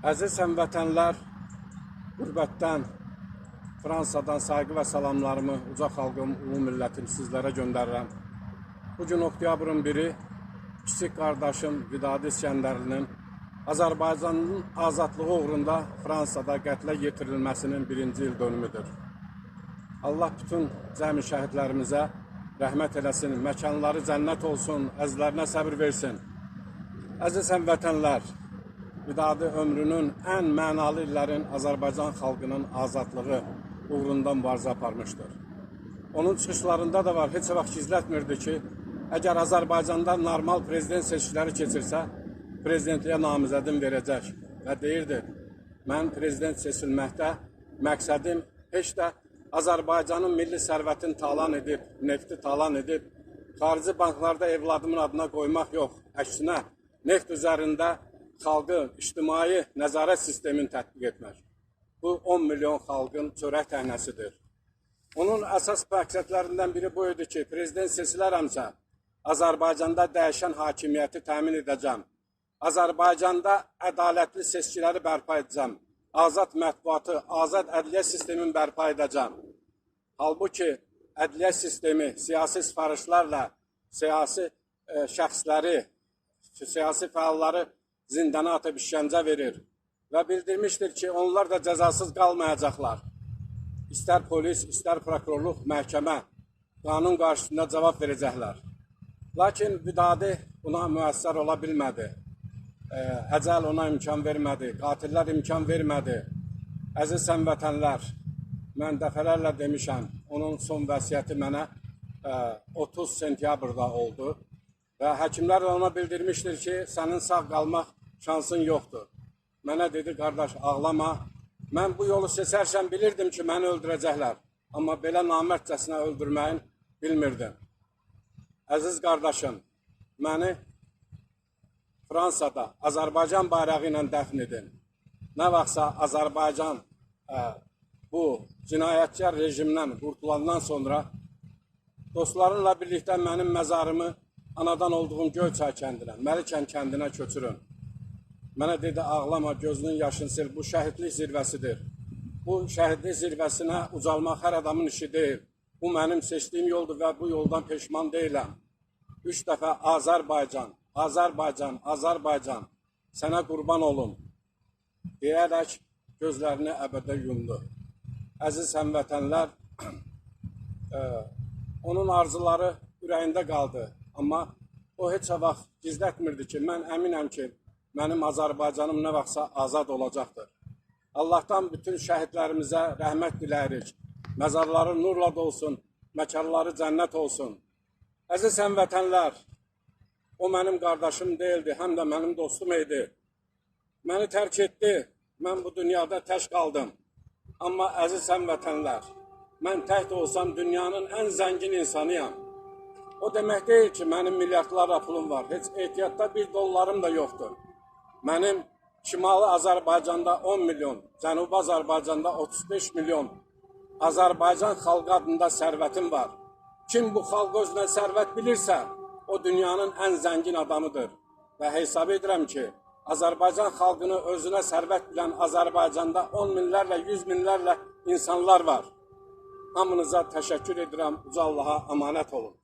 Əziz həmvətənlər, qürbətdən, Fransadan sayğı və salamlarımı uca xalqım, ulu millətim sizlərə göndərirəm. Bugün oktyabrın 1-i kiçik qardaşım Vidadi İskəndərlinin Azərbaycanın azadlığı uğrunda Fransada qətlə yetirilməsinin 1-ci il dönümüdür. Allah bütün cəmi şəhidlərimizə rəhmət eləsin, məkanları cənnət olsun, əzizlərinə səbir versin. Əziz həmvətənlər, Vidadi ömrünün ən mənalı illərin Azərbaycan xalqının azadlığı uğrunda mübarizə aparmışdır. Onun çıxışlarında da var, heç vaxt gizlətmirdi ki, əgər Azərbaycanda normal prezident seçkiləri keçirsə, prezidentliyə namizədim verəcək və deyirdi, mən prezident seçilməkdə məqsədim heç də Azərbaycanın milli sərvətini talan edib, nefti talan edib, xarici banklarda evladımın adına qoymaq yox, əksinə neft üzərində xalqı ictimai nəzarət sistemini tətbiq etmək. Bu 10 milyon xalqın çörək təhnəsidir. Onun əsas məqsədlərindən biri bu idi ki, prezident seçilərəmsə, Azərbaycanda dəyişən hakimiyyəti təmin edəcəm. Azərbaycanda ədalətli seçkiləri bərpa edəcəm. Azad mətbuatı, azad ədliyyə sistemini bərpa edəcəm. Halbuki ədliyyə sistemi siyasi sifarişlərlə siyasi şəxsləri, siyasi fəalları zindana atıb işgəncə verir və bildirmişdir ki, onlar da cəzasız qalmayacaqlar. İstər polis, istər prokurorluq, məhkəmə qanun qarşısında cavab verəcəklər. Lakin Vidadi buna müəssər ola bilmədi. Əcəl ona imkan vermədi, qatillər imkan vermədi. Əziz həmvətənlər, mən dəfələrlə demişəm, onun son vəsiyyəti mənə 30 sentyabrda oldu. Və həkimlər ona bildirmişdir ki, sənin sağ qalmaq şansın yoxdur. Mənə dedi, qardaş, ağlama. Mən bu yolu seçərkən bilirdim ki, məni öldürəcəklər. Amma belə namərdcəsinə öldürməyin bilmirdim. Əziz qardaşım, məni Fransada Azərbaycan bayrağı ilə dəfn edin. Nə vaxtsa Azərbaycan bu cinayətkar rejimdən qurtulandan sonra dostlarımla birlikdə mənim məzarımı anadan olduğum Göyçay kəndinə, Məlikən kəndinə köçürün. Mənə dedi, ağlama, gözünün yaşını sil, bu şəhidlik zirvəsidir. Bu şəhidlik zirvəsinə ucalmaq hər adamın işi deyil. Bu mənim seçdiyim yoldur və bu yoldan peşman deyiləm. 3 dəfə Azərbaycan, Azərbaycan, Azərbaycan, sənə qurban olum, deyərək gözlərini əbədə yumdu. Əziz həmvətənlər, onun arzuları ürəyində qaldı. Amma o heç vaxt gizlətmirdi ki, mən əminəm ki, mənim Azərbaycanım nə vaxtsa azad olacaqdır. Allahdan bütün şəhidlərimizə rəhmət diləyirik. Məzarları nurla dolsun, məkanları cənnət olsun. Əziz həmvətənlər, o mənim qardaşım deyildi, həm də mənim dostum idi. Məni tərk etdi, mən bu dünyada tək qaldım. Amma əziz həmvətənlər, mən tək də olsam dünyanın ən zəngin insanıyam. O demək deyil ki, mənim milyardlarla pulum var. Heç ehtiyatda $1 da yoxdur. Mənim Şimali Azərbaycanda 10 milyon, Cənubi Azərbaycanda 35 milyon Azərbaycan xalqı adında sərvətim var. Kim bu xalq özünə sərvət bilirsə, o dünyanın ən zəngin adamıdır. Və hesab edirəm ki, Azərbaycan xalqını özünə sərvət bilən Azərbaycanda 10 minlərlə, 100 minlərlə insanlar var. Hamınıza təşəkkür edirəm, uca Allaha əmanət olun.